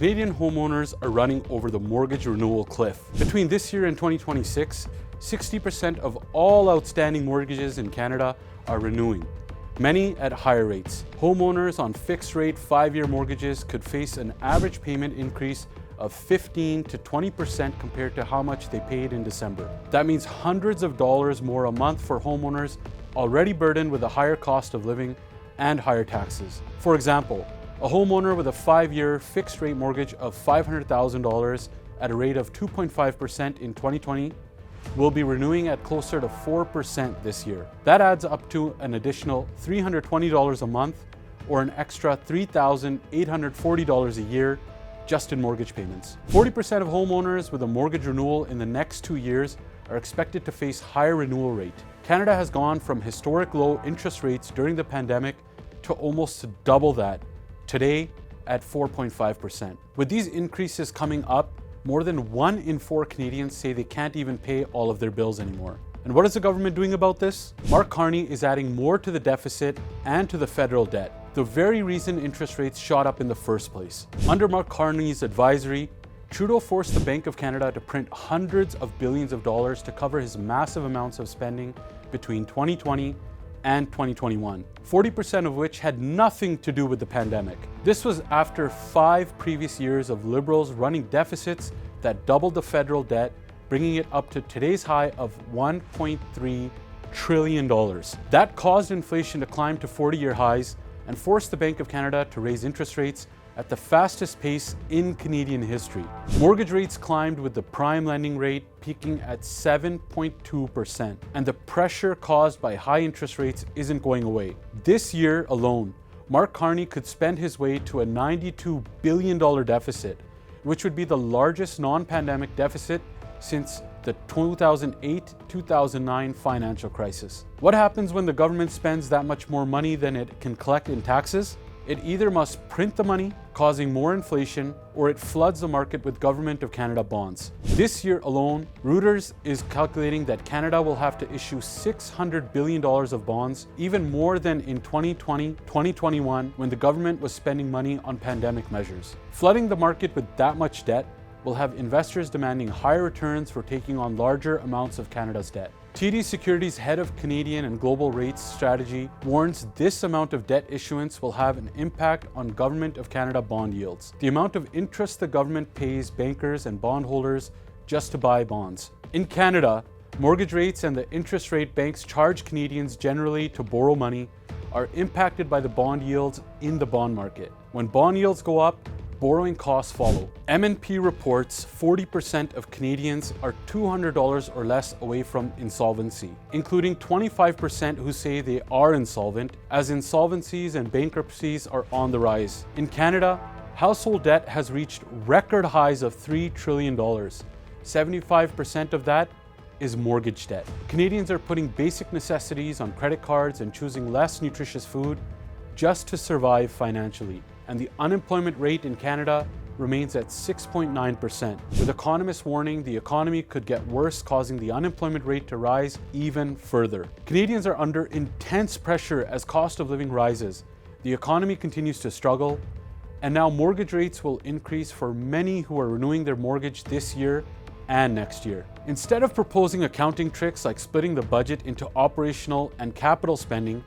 Canadian homeowners are running over the mortgage renewal cliff. Between this year and 2026, 60% of all outstanding mortgages in Canada are renewing, many at higher rates. Homeowners on fixed-rate 5-year mortgages could face an average payment increase of 15 to 20% compared to how much they paid in December. That means hundreds of dollars more a month for homeowners already burdened with a higher cost of living and higher taxes. For example, a homeowner with a 5-year fixed-rate mortgage of $500,000 at a rate of 2.5% in 2020 will be renewing at closer to 4% this year. That adds up to an additional $320 a month or an extra $3,840 a year just in mortgage payments. 40% of homeowners with a mortgage renewal in the next 2 years are expected to face higher renewal rate. Canada has gone from historic low interest rates during the pandemic to almost double that, today at 4.5%. With these increases coming up, more than 1 in 4 Canadians say they can't even pay all of their bills anymore. And what is the government doing about this? Mark Carney is adding more to the deficit and to the federal debt, the very reason interest rates shot up in the first place. Under Mark Carney's advisory, Trudeau forced the Bank of Canada to print hundreds of billions of dollars to cover his massive amounts of spending between 2020 and 2021, 40% of which had nothing to do with the pandemic. This was after 5 previous years of Liberals running deficits that doubled the federal debt, bringing it up to today's high of $1.3 trillion. That caused inflation to climb to 40-year highs and forced the Bank of Canada to raise interest rates at the fastest pace in Canadian history. Mortgage rates climbed with the prime lending rate peaking at 7.2%, and the pressure caused by high interest rates isn't going away. This year alone, Mark Carney could spend his way to a $92 billion deficit, which would be the largest non-pandemic deficit since the 2008-2009 financial crisis. What happens when the government spends that much more money than it can collect in taxes? It either must print the money, causing more inflation, or it floods the market with Government of Canada bonds. This year alone, Reuters is calculating that Canada will have to issue $600 billion of bonds, even more than in 2020-2021 when the government was spending money on pandemic measures. Flooding the market with that much debt will have investors demanding higher returns for taking on larger amounts of Canada's debt. TD Securities' head of Canadian and global rates strategy warns this amount of debt issuance will have an impact on Government of Canada bond yields, the amount of interest the government pays bankers and bondholders just to buy bonds. In Canada, mortgage rates and the interest rate banks charge Canadians generally to borrow money are impacted by the bond yields in the bond market. When bond yields go up, borrowing costs follow. M&P reports 40% of Canadians are $200 or less away from insolvency, including 25% who say they are insolvent, as insolvencies and bankruptcies are on the rise. In Canada, household debt has reached record highs of $3 trillion. 75% of that is mortgage debt. Canadians are putting basic necessities on credit cards and choosing less nutritious food just to survive financially. And the unemployment rate in Canada remains at 6.9%, with economists warning the economy could get worse, causing the unemployment rate to rise even further. Canadians are under intense pressure as cost of living rises. The economy continues to struggle, and now mortgage rates will increase for many who are renewing their mortgage this year and next year. Instead of proposing accounting tricks like splitting the budget into operational and capital spending,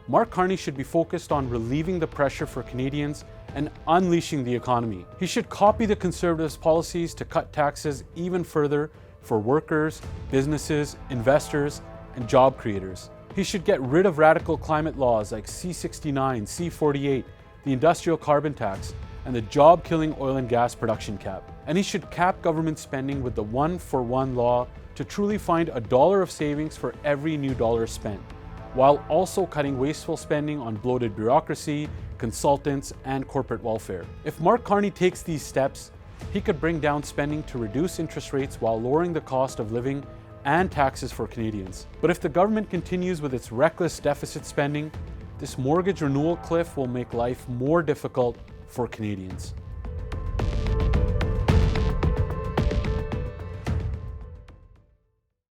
Mark Carney should be focused on relieving the pressure for Canadians and unleashing the economy. He should copy the Conservatives' policies to cut taxes even further for workers, businesses, investors, and job creators. He should get rid of radical climate laws like C-69, C-48, the industrial carbon tax, and the job-killing oil and gas production cap. And he should cap government spending with the 1-for-1 law to truly find $1 of savings for every new dollar spent, while also cutting wasteful spending on bloated bureaucracy, consultants, and corporate welfare. If Mark Carney takes these steps, he could bring down spending to reduce interest rates while lowering the cost of living and taxes for Canadians. But if the government continues with its reckless deficit spending, this mortgage renewal cliff will make life more difficult for Canadians.